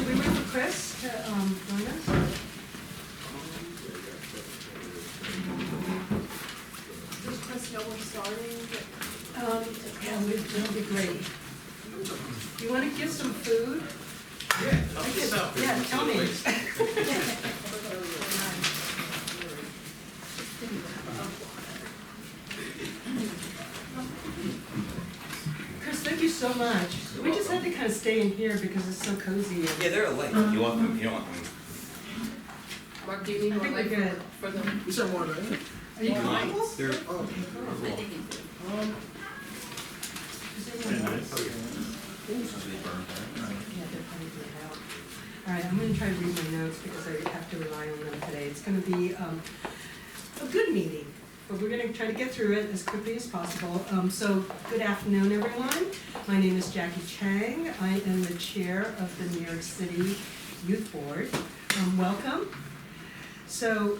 we wait for Chris to join us? Does Chris know we're starting? Yeah, it'll be great. You want to give some food? Yeah, tell me. Chris, thank you so much. We just had to kind of stay in here because it's so cozy. Yeah, they're alike. You want them, you don't want them. Mark, do you need I more think we're light good. for them? You said more, right? Are you More comfortable? lights? They're, Is there more? Yeah, they're probably good out. All right, I'm gonna try to read my notes because I have to rely on them today. It's gonna be a good meeting, but we're gonna try to get through it as quickly as possible. So, good afternoon, everyone. My name is Jackie Chang. I am the chair of the New York City Youth Board. Welcome. So,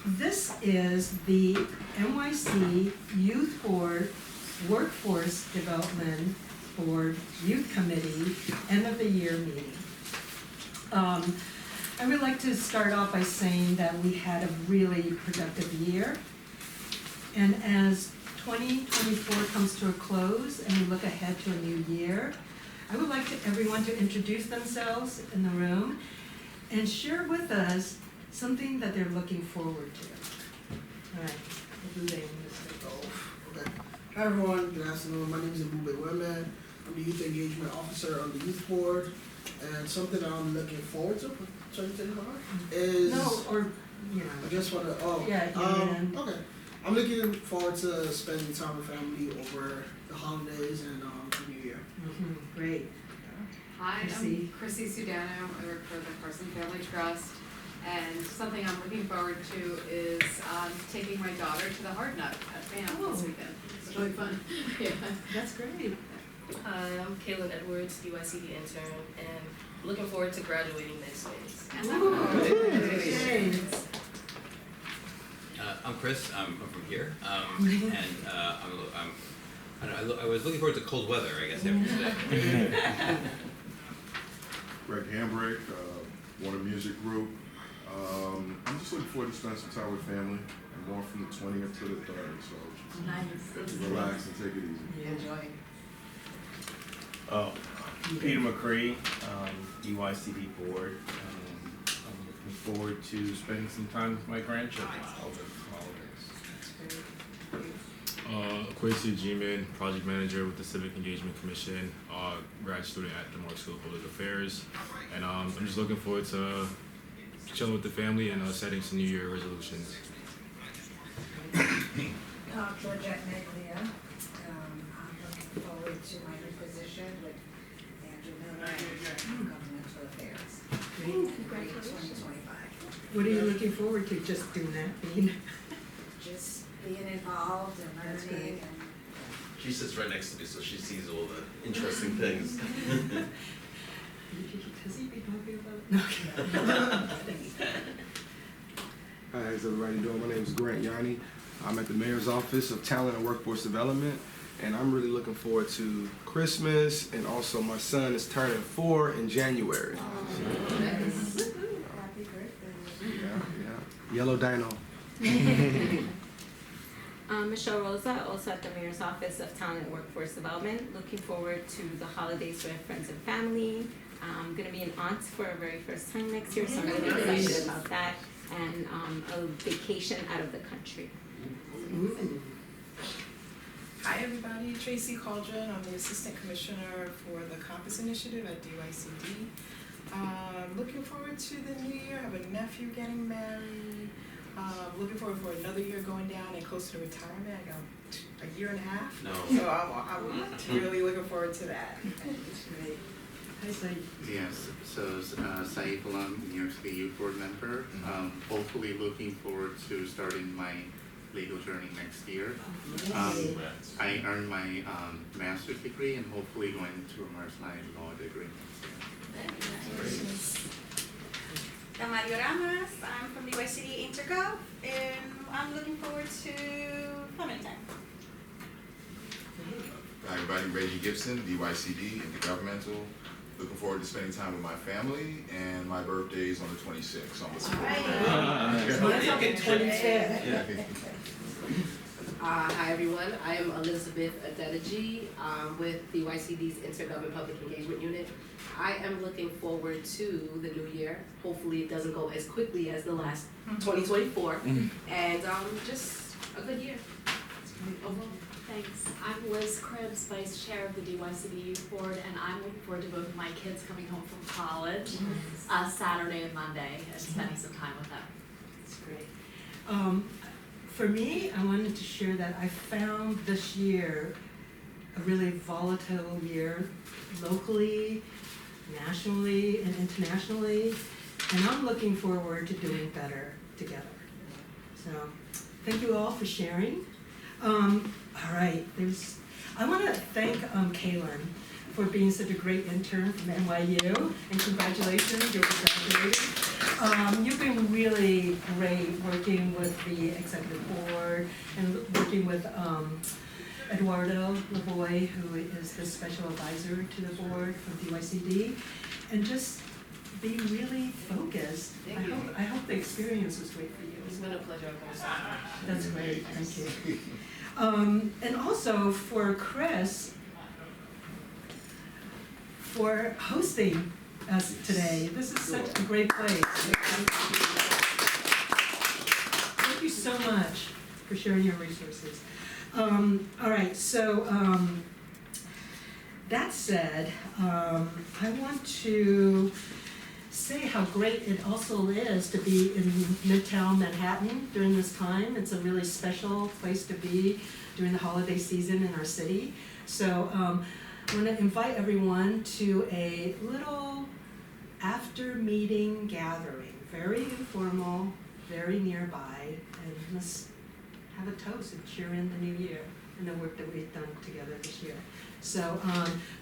this is the NYC Youth Board Workforce Development Board Youth Committee End of the Year meeting. I would like to start off by saying that we had a really productive year. And as 2024 comes to a close and we look ahead to a new year, I would like everyone to introduce themselves in the room and share with us something that they're looking forward to. All right, we'll do that in this Okay. Hi everyone, good afternoon. My name is Abube Wemad. I'm the Youth Engagement Officer on the Youth Board. And something that I'm looking forward to, is... No, or, you know. I just want to, okay. I'm looking forward to spending time with family over the holidays and the New Year. Great. Hi, Chrissy. I'm Chrissy Sudano. I work for the Carson Family Trust. And something I'm looking forward to is taking my daughter to the Hard Nut at BAM this Oh. weekend. It's really fun. Yeah. That's great. Hi, I'm Kaylin Edwards, DYCD intern, and looking forward to graduating next May. Okay. I'm Chris. I'm from here, and I don't know. I was looking forward to cold weather. I guess after today. Greg Hambrick, Warner Music Group. I'm just looking forward to spending some time with family. I'm going from the 20th to the 3rd, so relax and take it easy. Enjoy. Oh, Peter McCree, DYCD board. I'm looking forward to spending some time with my grandchildren over the holidays. Quincy G-Man, project manager with the Civic Engagement Commission, grad student at the Moore School of Public Affairs, and I'm just looking forward to chilling with the family and setting some New Year resolutions. Georgette Maglia. I'm looking forward to my new position with Andrew Miller, Governmental Affairs. Great. 2025. What are you looking forward to, just doing that, being? Just being involved and That's learning great. and She sits right next to me, so she sees all the interesting things. Does he be happy about it? No. Hi, how's everybody doing? My name is Grant Yanni. I'm at the Mayor's Office of Talent and Workforce Development, and I'm really looking forward to Christmas, and also my son is turning 4 in January. happy birthday. Yeah. Yellow Dino. Michelle Rosa, also at the Mayor's Office of Talent and Workforce Development. Looking forward to the holidays with friends and family. I'm going to be an aunt for a very first time next year, so I'm really excited about that. And a vacation out of the country. Hi everybody, Tracy Cauldron. I'm the Assistant Commissioner for the Compass Initiative at DYCD. Looking forward to the new year. I have a nephew getting married. Looking forward for another year going down and close to retirement. I got a year and a half. No. So I'm really looking forward to that. Hi, Saeed. Yes, so Saeed Ghulam, New York City Youth Board member. Hopefully looking forward to starting my legal journey next year. I earned my master's degree and hopefully going to immerse my law degree next year. Damario Ramas, I'm from DYCD Intergov, and I'm looking forward to family time. Hi everybody, Reggie Gibson, DYCD, Intergovernmental. looking forward to spending time with my family, and my birthday is on the 26th, so I'm looking Mine's on the 25th. Hi everyone, I am Elizabeth Adedeji with the YCD's Intergovernmental Public Engagement Unit. I am looking forward to the new year. Hopefully it doesn't go as quickly as the last 2024, and just a good year. Overall. Thanks. I'm Liz Cribbs, Vice Chair of the DYCD Youth Board, and I'm looking forward to both of my kids coming home from college Saturday and Monday and spending some time with them. That's great. For me, I wanted to share that I found this year a really volatile year, locally, nationally, and internationally, and I'm looking forward to doing better together. So, thank you all for sharing. All right, I want to thank Kaylin for being such a great intern from NYU, and congratulations, you're graduating. You've been really great working with the executive board and working with Eduardo Lavoy, who is the special advisor to the board from DYCD, and just be really focused. I hope the experience was great for you. It's been a pleasure. That's great, thank you. And also for Chris, for hosting us today. This is such a great place. Thank you so much for sharing your resources. All right, so that said, I want to say how great it also is to be in Midtown Manhattan during this time. It's a really special place to be during the holiday season in our city. So I want to invite everyone to a little after-meeting gathering, very informal, very nearby, and let's have a toast and cheer in the new year and the work that we've done together this year. So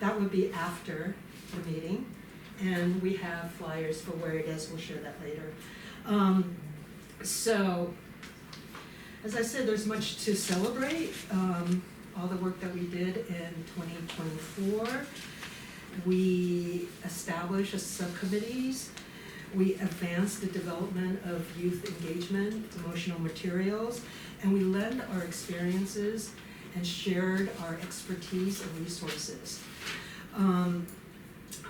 that would be after the meeting. And we have flyers for where it is. We'll share that later. So, as I said, there's much to celebrate. All the work that we did in 2024. We established subcommittees. We advanced the development of youth engagement, emotional materials, and we lent our experiences and shared our expertise and resources.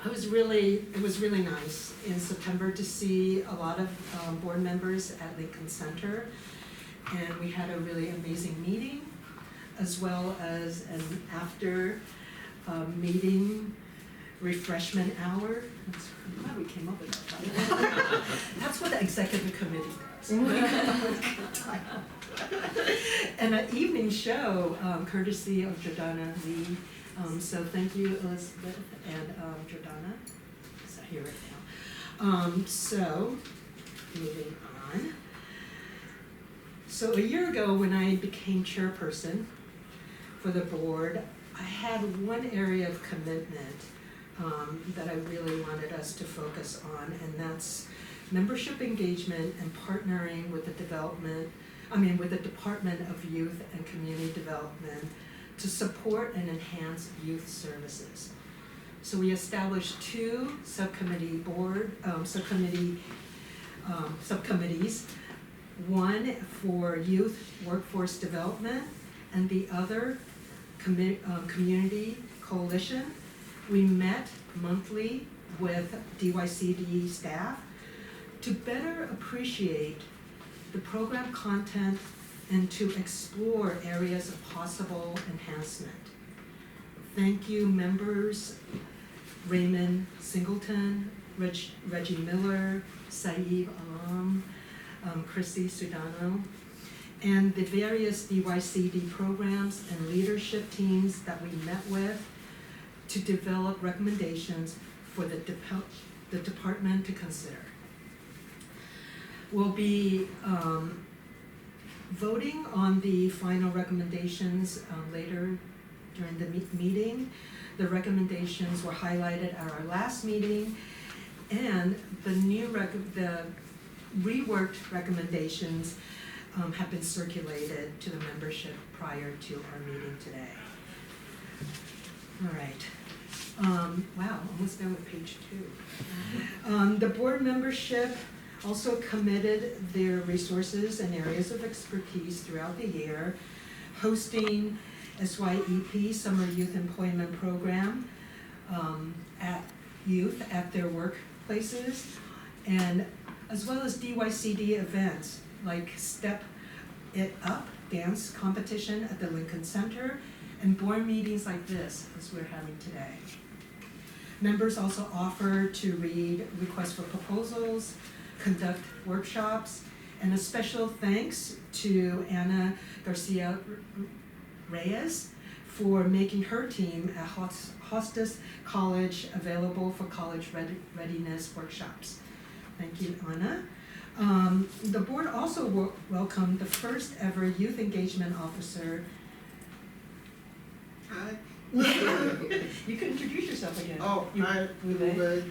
It was really nice in September to see a lot of board members at Lincoln Center, and we had a really amazing meeting, as well as an after meeting refreshment hour. I'm glad we came up with that. That's what the executive committee does. And an evening show, courtesy of Jordana Lee. So thank you, Elizabeth and Jordana. So here right now. So moving on. So a year ago, when I became chairperson for the board, I had one area of commitment that I really wanted us to focus on, and that's membership engagement and partnering with the with the Department of Youth and Community Development to support and enhance youth services. So we established two subcommittees, one for youth workforce development and the other community coalition. We met monthly with DYCD staff to better appreciate the program content and to explore areas of possible enhancement. Thank you, members, Raymond Singleton, Reggie Miller, Saeed Alam, Chrissy Sudano, and the various DYCD programs and leadership teams that we met with to develop recommendations for the department to consider. We'll be voting on the final recommendations later during the meeting. The recommendations were highlighted at our last meeting, and the reworked recommendations have been circulated to the membership prior to our meeting today. All right. Wow, almost done with page 2. The board membership also committed their resources and areas of expertise throughout the year, hosting SYEP, Summer Youth Employment Program, at youth at their workplaces, and as well as DYCD events like Step It Up dance competition at the Lincoln Center, and board meetings like this, as we're having today. Members also offer to read requests for proposals, conduct workshops, and a special thanks to Ana Garcia Reyes for making her team at Hostas College available for college readiness workshops. Thank you, Ana. The board also welcomed the first ever youth engagement officer. Hi. You can introduce yourself again. Oh, hi, Ube. Ube.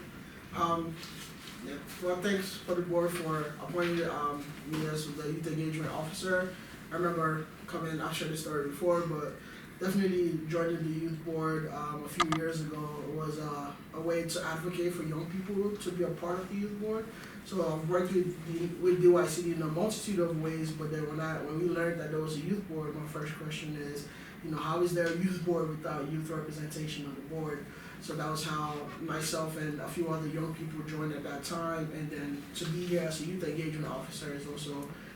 Yeah. Well, thanks for the board for appointing me as the youth engagement officer. I remember coming, I've shared this story before, but definitely joining the youth board a few years ago was a way to advocate for young people to be a part of the youth board. So I've worked with DYCD in a multitude of ways, but then when we learned that there was a youth board, my first question is, how is there a youth board without youth representation on the board? So that was how myself and a few other young people joined at that time, and then to be here as a youth engagement officer is also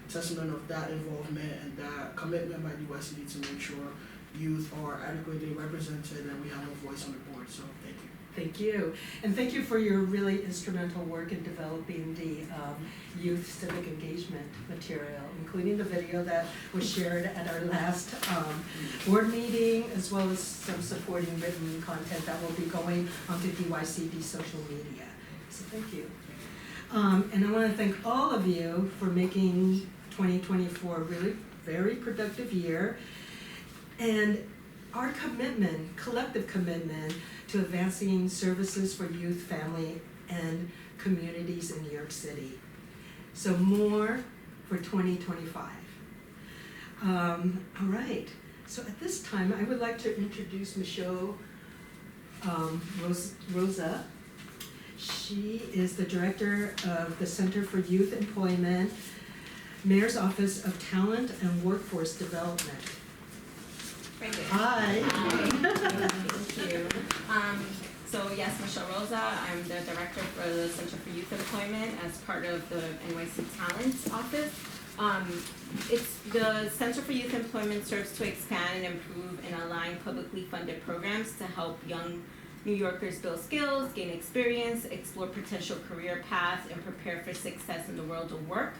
a testament of that involvement and that commitment by DYCD to make sure youth are adequately represented and we have a voice on the board. So thank you. Thank you. And thank you for your really instrumental work in developing the youth civic engagement material, including the video that was shared at our last board meeting, as well as some supporting written content that will be going onto DYCD social media. So thank you. And I want to thank all of you for making 2024 a really very productive year. And our commitment, collective commitment, to advancing services for youth, family, and communities in New York City. So more for 2025. All right, so at this time, I would like to introduce Michelle Rosa. She is the director of the Center for Youth Employment, Mayor's Office of Talent and Workforce Development. Thank you. Hi. Thank you. So yes, Michelle Rosa, I'm the director for the Center for Youth Employment as part of the NYC Talent Office. It's the Center for Youth Employment serves to expand and improve and align publicly funded programs to help young New Yorkers build skills, gain experience, explore potential career paths, and prepare for success in the world of work.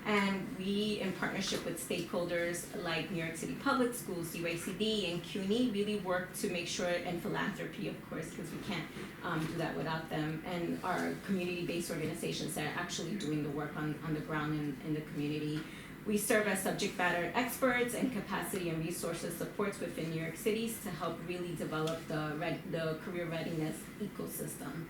And we, in partnership with stakeholders like New York City Public Schools, DYCD, and CUNY, really work to make sure, and philanthropy, of course, because we can't do that without them, and our community-based organizations that are actually doing the work on the ground in the community. We serve as subject matter experts and capacity and resources supports within New York City to help really develop the career readiness ecosystem.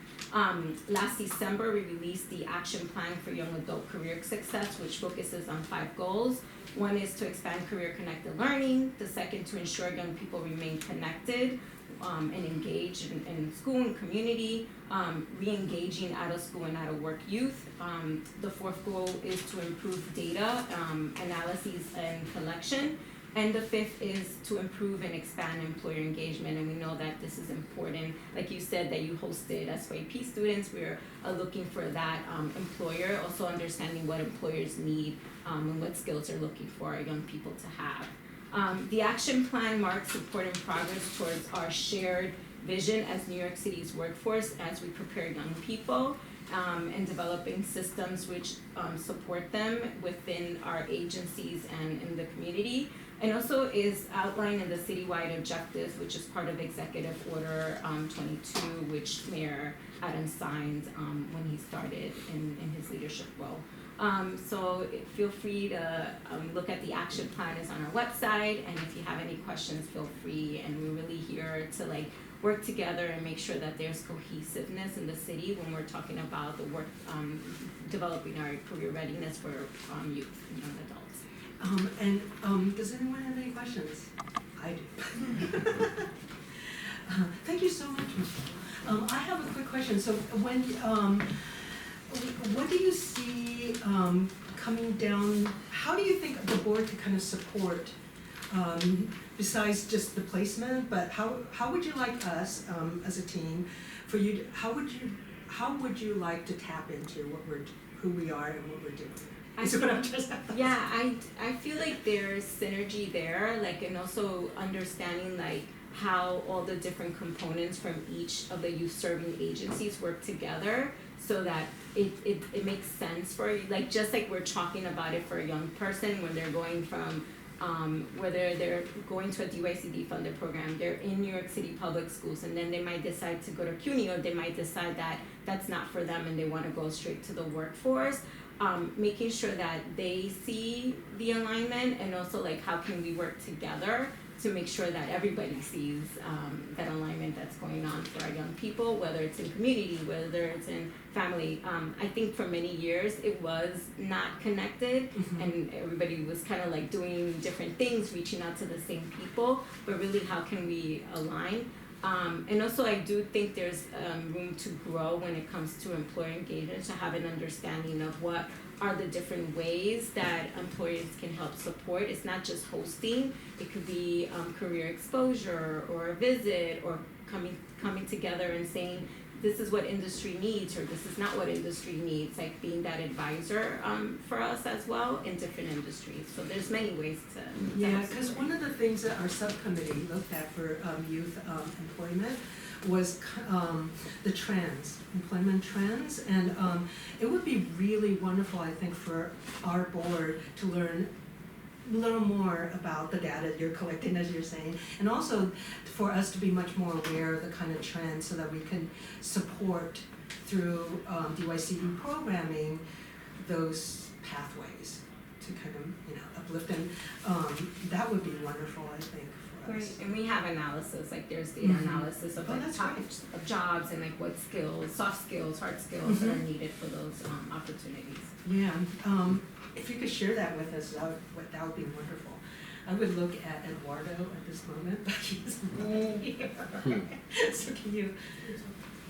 Last December, we released the action plan for young adult career success, which focuses on 5 goals. One is to expand career-connected learning. The second, to ensure young people remain connected and engaged in school and community, re-engaging out-of-school and out-of-work youth. The 4th goal is to improve data analysis and collection. And the 5th is to improve and expand employer engagement, and we know that this is important. Like you said, that you hosted SYP students, we're looking for that employer, also understanding what employers need and what skills they're looking for our young people to have. The action plan marks important progress towards our shared vision as New York City's workforce as we prepare young people and developing systems which support them within our agencies and in the community. And also is outlined in the citywide objectives, which is part of Executive Order 22, which Mayor Adams signed when he started in his leadership role. So feel free to look at the action plan is on our website, and if you have any questions, feel free. And we're really here to work together and make sure that there's cohesiveness in the city when we're talking about the work, developing our career readiness for youth and young adults. Does anyone have any questions? I do. Thank you so much, Michelle. I have a quick question. So when, what do you see coming down, how do you think the board could kind of support, besides just the placement, but how would you like us, as a team, for you, how would you like to tap into who we are and what we're doing? Is what I'm just. Yeah, I feel like there's synergy there, like, and also understanding like how all the different components from each of the youth serving agencies work together so that it makes sense for, like, just like we're talking about it for a young person when they're going from whether they're going to a DYCD funded program, they're in New York City public schools, and then they might decide to go to CUNY, or they might decide that that's not for them and they want to go straight to the workforce. Making sure that they see the alignment, and also like how can we work together to make sure that everybody sees that alignment that's going on for our young people, whether it's in community, whether it's in family. I think for many years it was not connected, and everybody was kind of like doing different things, reaching out to the same people, but really how can we align? And also I do think there's room to grow when it comes to employer engagement, to have an understanding of what are the different ways that employers can help support. It's not just hosting, it could be career exposure or a visit, or coming together and saying this is what industry needs, or this is not what industry needs, like being that advisor for us as well in different industries. So there's many ways to Yeah, because one of the things that our subcommittee looked at for youth employment was the trends, employment trends, and it would be really wonderful, I think, for our board to learn a little more about the data you're collecting, as you're saying, and also for us to be much more aware of the kind of trends so that we can support through DYCD programming those pathways to kind of, uplift them. That would be wonderful, I think, for us. Right, and we have analysis, like there's data analysis of like types of jobs and like what skills, soft skills, hard skills that are needed for those opportunities. Yeah, if you could share that with us, that would be wonderful. I would look at Eduardo at this moment, but he's not here. So can you,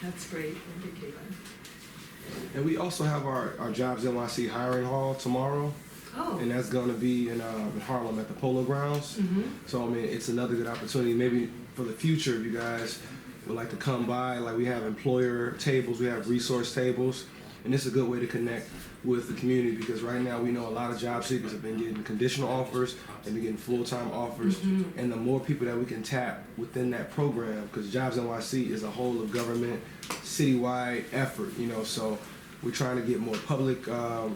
that's great, thank you, Caitlin. And we also have our Jobs NYC hiring hall tomorrow. Oh. And that's going to be in Harlem at the Polo Grounds. So, I mean, it's another good opportunity. Maybe for the future, if you guys would like to come by, like we have employer tables, we have resource tables. And it's a good way to connect with the community, because right now we know a lot of job seekers have been getting conditional offers, they've been getting full-time offers, and the more people that we can tap within that program, because Jobs NYC is a whole of government, citywide effort, so we're trying to get more public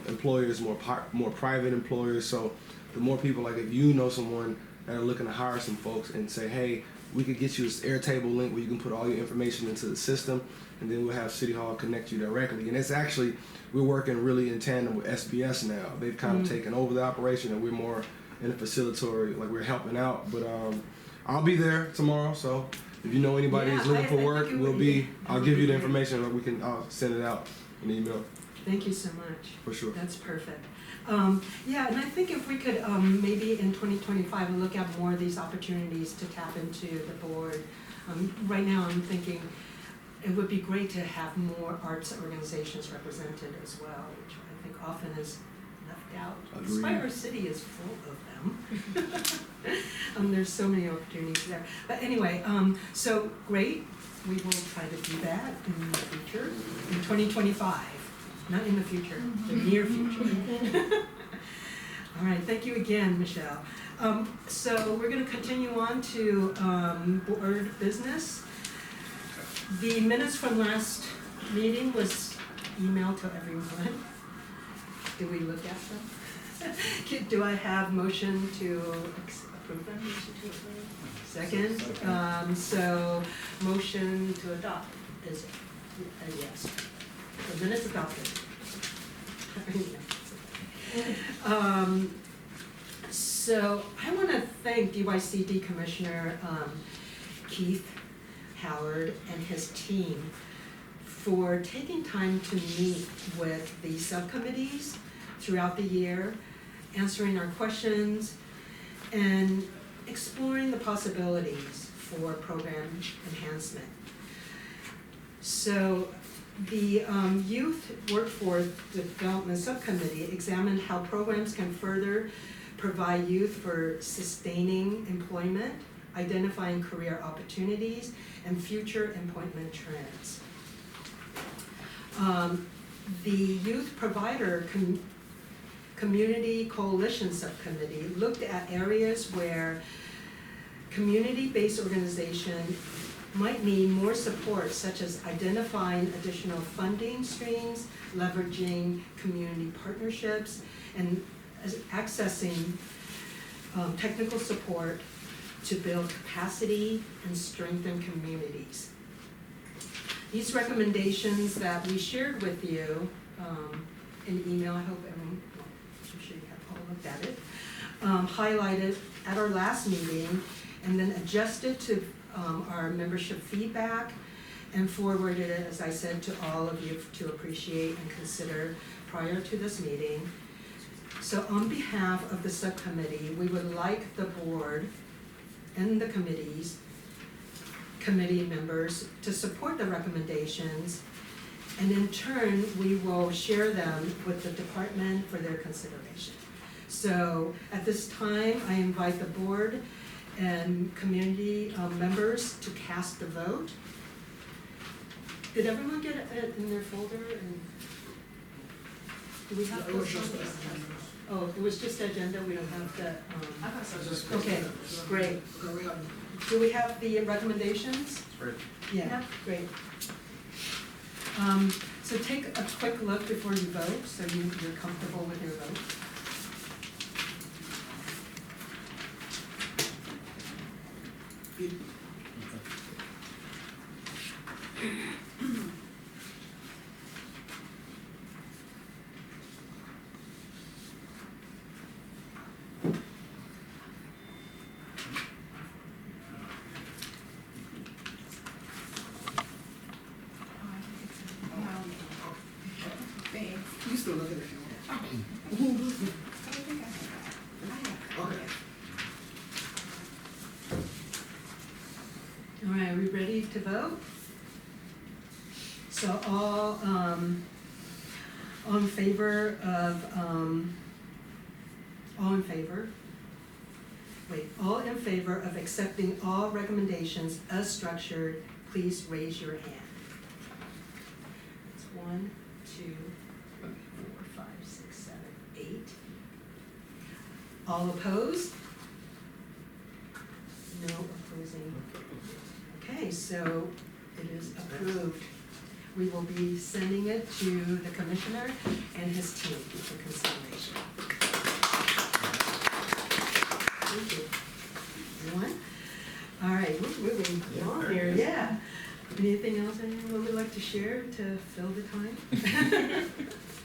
employers, more private employers. So the more people, like if you know someone that are looking to hire some folks and say, hey, we could get you this Airtable link where you can put all your information into the system, and then we'll have City Hall connect you directly. And it's actually, we're working really in tandem with SBS now. They've kind of taken over the operation, and we're more in a facilitatory, like we're helping out. But I'll be there tomorrow, so if you know anybody who's looking for work, I'll give you the information, or I'll send it out in email. Thank you so much. For sure. That's perfect. Yeah, and I think if we could maybe in 2025 look at more of these opportunities to tap into the board. Right now I'm thinking it would be great to have more arts organizations represented as well, which I think often is left out. Agreed. Inspire City is full of them. There's so many opportunities there. But anyway, so great. We will try to do that in the future, in 2025. Not in the future, the near future. All right, thank you again, Michelle. So we're going to continue on to board business. The minutes from last meeting was emailed to everyone. Did we look at them? Do I have motion to approve them? Second. So motion to adopt is a yes. The minutes adopted. So I want to thank DYCD Commissioner Keith Howard and his team for taking time to meet with the subcommittees throughout the year, answering our questions, and exploring the possibilities for program enhancement. So the Youth Workforce Development Subcommittee examined how programs can further provide youth for sustaining employment, identifying career opportunities, and future employment trends. The Youth Provider Community Coalition Subcommittee looked at areas where community-based organizations might need more support, such as identifying additional funding streams, leveraging community partnerships, and accessing technical support to build capacity and strengthen communities. These recommendations that we shared with you in email, I hope everyone, I'm sure you have all looked at it, highlighted at our last meeting, and then adjusted to our membership feedback and forwarded it, as I said, to all of you to appreciate and consider prior to this meeting. So on behalf of the subcommittee, we would like the board and the committee members to support the recommendations, and in turn, we will share them with the department for their consideration. So at this time, I invite the board and community members to cast the vote. Did everyone get it in their folder? And do we have those? Oh, it was just agenda, we don't have the, okay, great. Do we have the recommendations? Great. Yeah, great. So take a quick look before you vote, so you're comfortable with your vote. You still looking if you want. Okay. All right, are we ready to vote? So all in favor of, all in favor of accepting all recommendations as structured, please raise your hand. It's 1, 2, 3, 4, 5, 6, 7, 8. All opposed? No opposing. Okay, so it is approved. We will be sending it to the commissioner and his team for consideration. Thank you. Everyone? All right, we're moving along here, yeah. Anything else anyone would like to share to fill the time?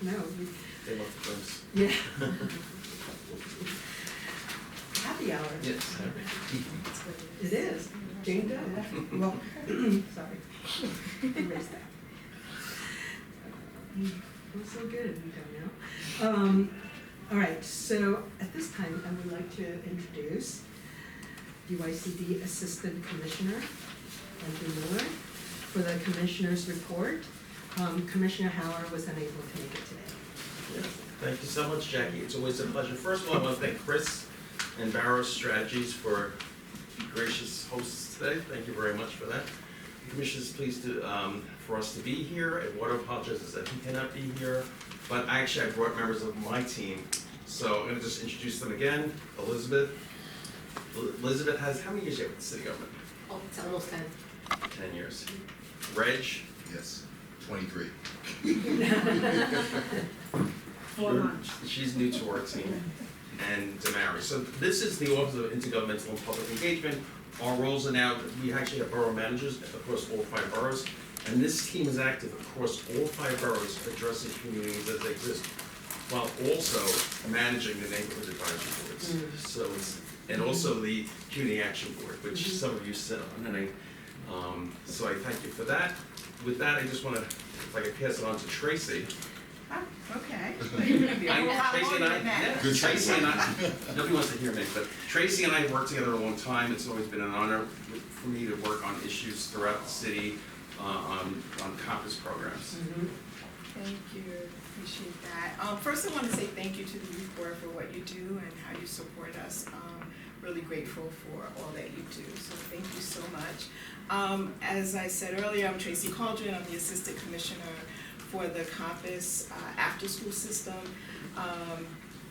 No. They love the drinks. Yeah. Happy hour. Yes. It is. Jane does. Well, sorry. Erase that. Feels so good, you don't know. All right, so at this time, I would like to introduce UICD Assistant Commissioner, Andrew Miller, for the Commissioner's report. Commissioner Howard was unable to make it today. Yeah. Thank you so much, Jackie. It's always a pleasure. First of all, I want to thank Chris and Barrows Strategies for gracious hosts today. Thank you very much for that. The Commission is pleased to, for us to be here. Eduardo apologizes that he cannot be here, but actually I brought members of my team. So I'm going to just introduce them again. Elizabeth. Elizabeth has, how many years do you have with the city government? Oh, it's almost 10. 10 years. Reg? Yes, 23. 4 months. She's new to our team. And Damari. So this is the Office of Intergovernmental and Public Engagement. Our roles are now, we actually have borough managers across all 5 boroughs. And this team is active across all 5 boroughs addressing communities as they exist, while also managing the neighborhood advisory boards. So it's, and also the Community Action Board, which some of you sit on. And so I thank you for that. With that, I just want to, if I could pass it on to Tracy. Okay. Tracy and I, nobody wants to hear me, but Tracy and I have worked together a long time. It's always been an honor for me to work on issues throughout the city, on Compass programs. Thank you, appreciate that. First I want to say thank you to the youth board for what you do and how you support us. Really grateful for all that you do, so thank you so much. As I said earlier, I'm Tracy Cauldron, I'm the Assistant Commissioner for the Compass after-school system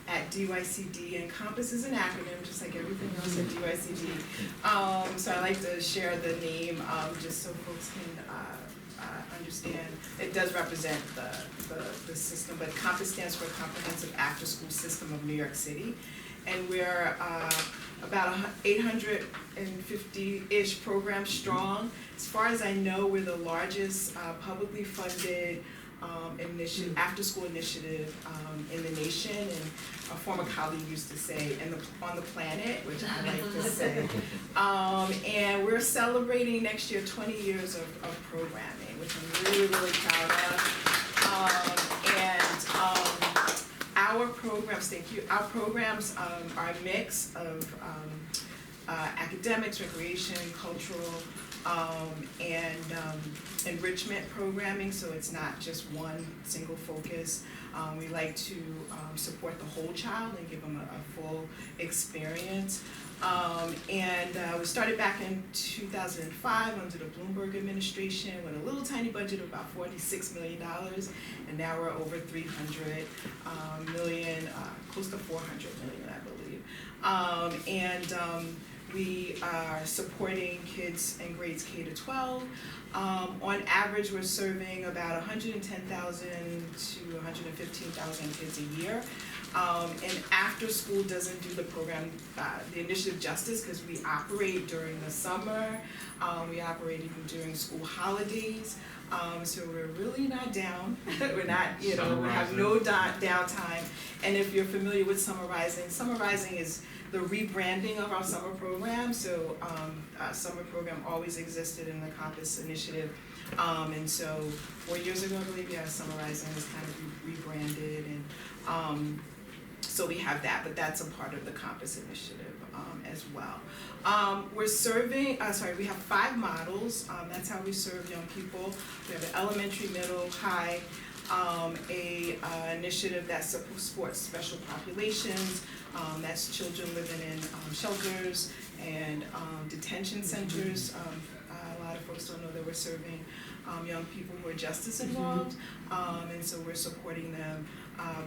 at DYCD, and Compass is an acronym, just like everything else at DYCD. So I like to share the name just so folks can understand. It does represent the system, but Compass stands for Comprehensive After-School System of New York City. And we're about 850-ish programs strong. As far as I know, we're the largest publicly funded after-school initiative in the nation, and a former colleague used to say, on the planet, which I like to say. And we're celebrating next year 20 years of programming, which I'm really, really proud of. Our programs, thank you, our programs are a mix of academics, recreation, cultural, and enrichment programming, so it's not just one single focus. We like to support the whole child and give them a full experience. We started back in 2005 under the Bloomberg administration with a little tiny budget of about $46 million, and now we're over 300 million, close to 400 million, I believe. We are supporting kids in grades K to 12. On average, we're serving about 110,000 to 115,000 kids a year. And after school doesn't do the program, the initiative justice, because we operate during the summer, we operate even during school holidays. So we're really not down. We're not, we have no downtime. And if you're familiar with Summer Rising is the rebranding of our summer program. So summer program always existed in the Compass initiative. And so 4 years ago, I believe, Summer Rising was kind of rebranded. And so we have that, but that's a part of the Compass initiative as well. We're serving, we have 5 models. That's how we serve young people. We have an elementary, middle, high, initiative that supports special populations. That's children living in shelters and detention centers. A lot of folks don't know that we're serving young people who are justice involved, and so we're supporting them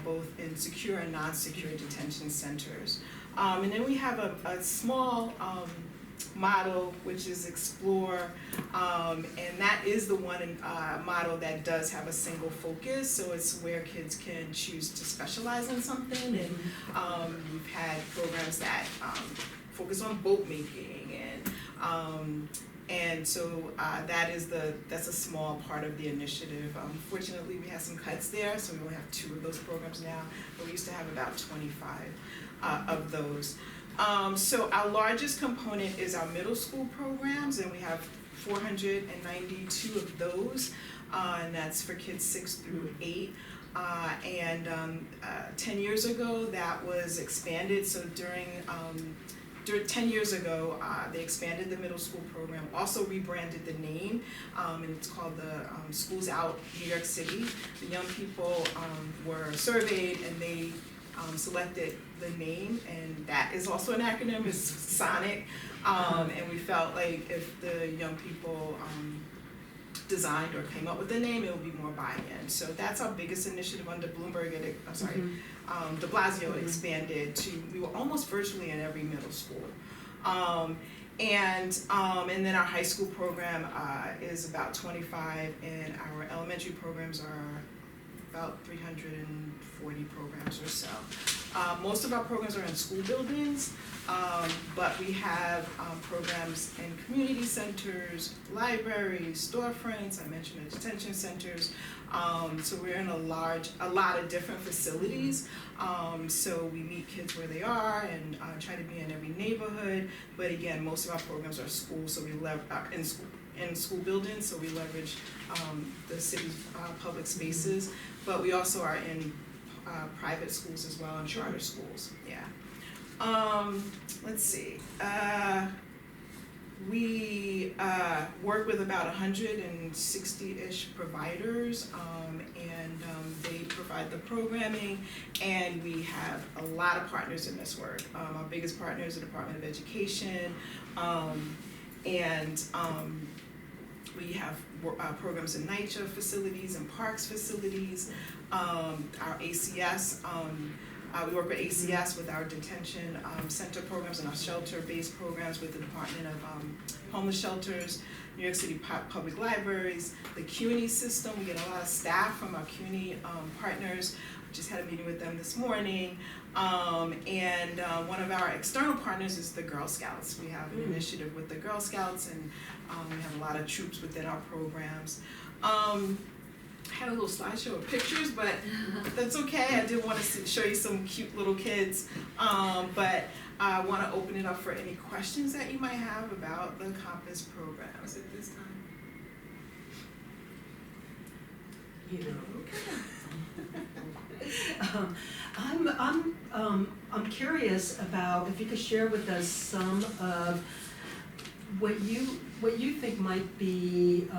both in secure and non-secure detention centers. And then we have a small model, which is Explore, and that is the one model that does have a single focus, so it's where kids can choose to specialize in something, and we've had programs that focus on boat making, and so that's a small part of the initiative. Fortunately, we had some cuts there, so we only have 2 of those programs now, but we used to have about 25 of those. So our largest component is our middle school programs, and we have 492 of those, and that's for kids 6 through 8. 10 years ago, that was expanded, so during 10 years ago, they expanded the middle school program, also rebranded the name, and it's called the Schools Out New York City. The young people were surveyed, and they selected the name, and that is also an acronym, it's SONIC, and we felt like if the young people designed or came up with the name, it would be more buy-in. So that's our biggest initiative under Bloomberg. De Blasio expanded to, we were almost virtually in every middle school. And then our high school program is about 25, and our elementary programs are about 340 programs or so. Most of our programs are in school buildings, but we have programs in community centers, libraries, storefronts, I mentioned the detention centers. So we're in a lot of different facilities. So we meet kids where they are and try to be in every neighborhood. But again, most of our programs are schools, so we in school buildings, so we leverage the city's public spaces. But we also are in private schools as well, and charter schools. Yeah. Let's see. We work with about 160-ish providers, and they provide the programming, and we have a lot of partners in this work. Our biggest partner is the Department of Education, and we have programs in NYCHA facilities and parks facilities. Our ACS, we work with ACS with our detention center programs and our shelter-based programs with the Department of Homeless Shelters, New York City Public Libraries, the CUNY system. We get a lot of staff from our CUNY partners. We just had a meeting with them this morning. And one of our external partners is the Girl Scouts. We have an initiative with the Girl Scouts, and we have a lot of troops within our programs. I had a little slideshow of pictures, but that's okay. I did want to show you some cute little kids, but I want to open it up for any questions that you might have about the Compass programs at this time. You know, I'm curious about if you could share with us some of what you think might be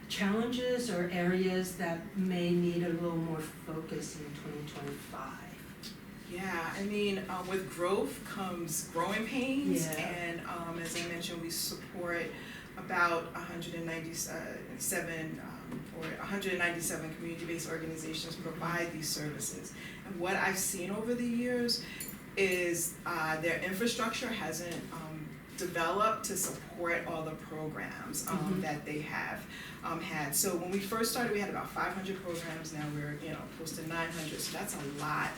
challenges or areas that may need a little more focus in 2025. Yeah, I mean, with growth comes growing pains, Yeah. and as I mentioned, we support about 197 community-based organizations provide these services. And what I've seen over the years is their infrastructure hasn't developed to support all the programs that they have had. So when we first started, we had about 500 programs. Now we're close to 900. So that's a lot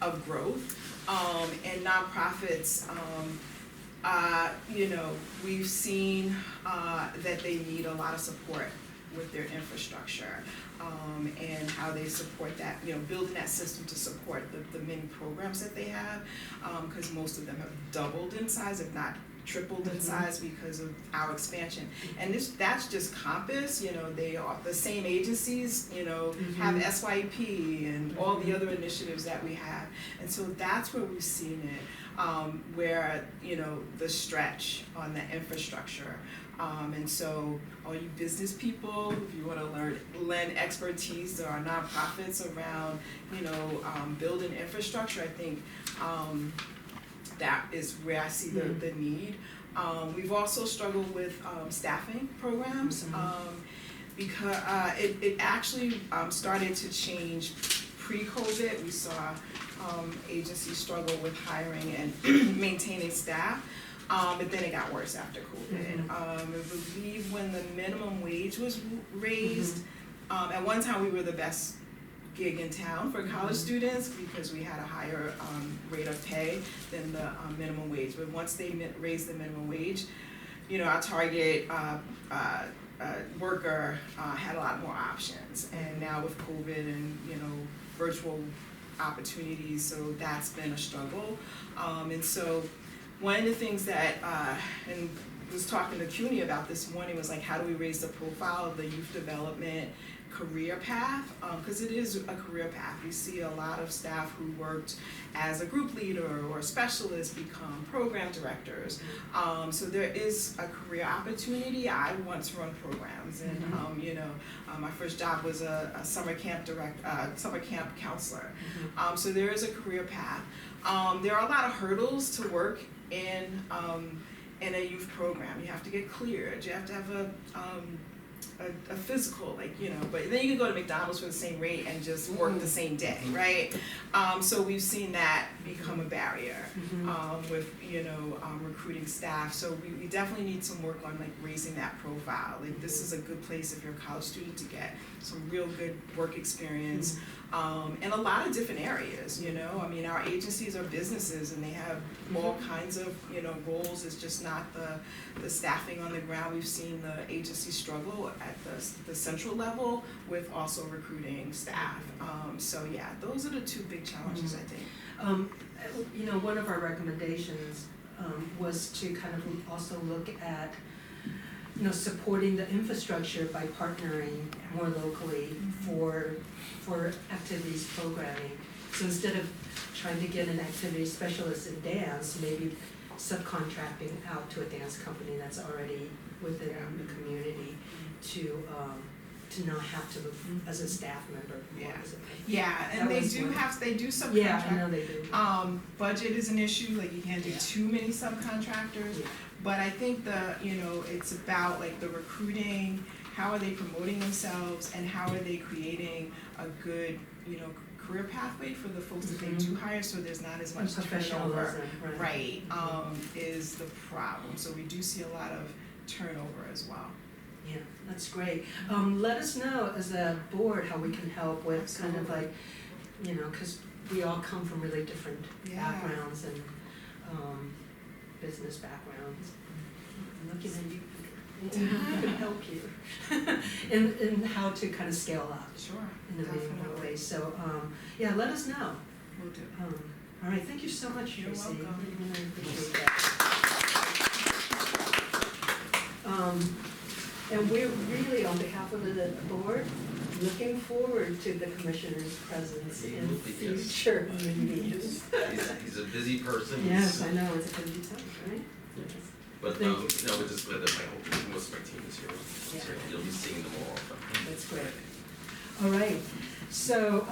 of growth. And nonprofits, we've seen that they need a lot of support with their infrastructure and how they support that, building that system to support the many programs that they have, because most of them have doubled in size, if not tripled in size because of our expansion. And that's just Compass, they are the same agencies, have SYP and all the other initiatives that we have. And so that's where we've seen it, where, the stretch on the infrastructure. And so all you business people, if you want to lend expertise to our nonprofits around, building infrastructure, I think that is where I see the need. We've also struggled with staffing programs because it actually started to change pre-COVID. We saw agencies struggle with hiring and maintaining staff. But then it got worse after COVID. I believe when the minimum wage was raised, at one time we were the best gig in town for college students because we had a higher rate of pay than the minimum wage. But once they raised the minimum wage, our target worker had a lot more options. And now with COVID and virtual opportunities, so that's been a struggle. And so one of the things that, and was talking to CUNY about this morning, was like, how do we raise the profile of the youth development career path? Because it is a career path. We see a lot of staff who worked as a group leader or a specialist become program directors. So there is a career opportunity. I once run programs, and my first job was a summer camp summer camp counselor. So there is a career path. There are a lot of hurdles to work in a youth program. You have to get cleared. You have to have a physical, but then you can go to McDonald's for the same rate and just work the same day, right? So we've seen that become a barrier with recruiting staff. So we definitely need some work on raising that profile. This is a good place if you're a college student to get some real good work experience in a lot of different areas. I mean, our agencies are businesses and they have all kinds of roles. It's just not the staffing on the ground. We've seen the agency struggle at the central level with also recruiting staff. So yeah, those are the two big challenges, I think. One of our recommendations was to kind of also look at supporting the infrastructure by partnering more locally for activities programming. So instead of trying to get an activity specialist in dance, maybe subcontracting out to a dance company that's already within the community to not have to, as a staff member, what is it? Yeah, and That they was do one. have, they do subcontract. Yeah, I know they do. Budget is an issue, like you can't do Yeah. too many subcontractors. Yeah. But I think it's about like the recruiting, how are they promoting themselves, and how are they creating a good, career pathway for the folks that they do hire, so there's not as much turnover. Professionalism, right. Is the problem, so we do see a lot of turnover as well. Yeah, that's great. Let us know as a board how we can help with kind of like, cause we all come from really different backgrounds and, business backgrounds. I'm looking at you, Peter. Who can help you? in how to kind of scale up. Sure, In a meaningful definitely. way, so, let us know. Will do. All right, thank you so much, You're Tracy. welcome. Really appreciate that. And we're really, on behalf of the board, looking forward to the commissioner's presence He in will be, yes. future meetings. He's a busy person. Yes, I know, it's a busy time, right? But, Thank we're just glad that most of my team is here. Yeah. So you'll be seeing them all often. That's great. All right, so,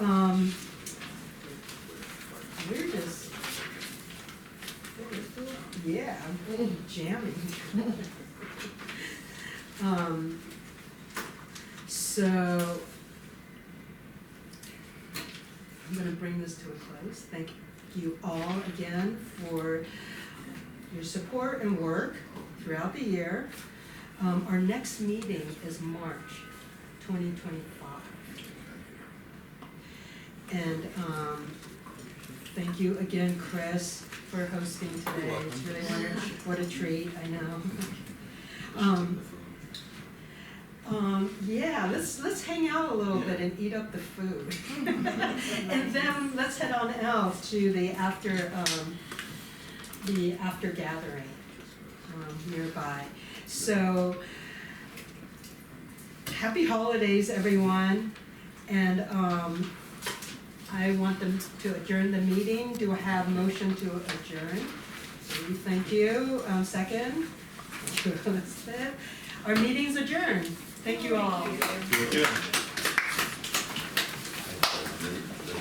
we're just, yeah, I'm jamming. So, I'm gonna bring this to a close. Thank you all again for your support and work throughout the year. Our next meeting is March 2025. And thank you again, Chris, for hosting today. It's really wonderful. What a treat, I know. Let's hang out a little bit and eat up the food. And then let's head on out to the after gathering nearby. So, happy holidays, everyone. And I want them to adjourn the meeting. Do I have a motion to adjourn? Thank you. Second? Thank you, Elizabeth. Our meeting's adjourned. Thank you all. The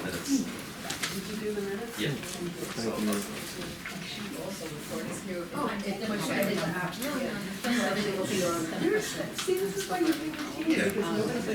minutes. Did you do the minutes? Yeah. Thank you. Oh, I did the app. Everything will be on 10%. See, this is why you're being a team, because nobody's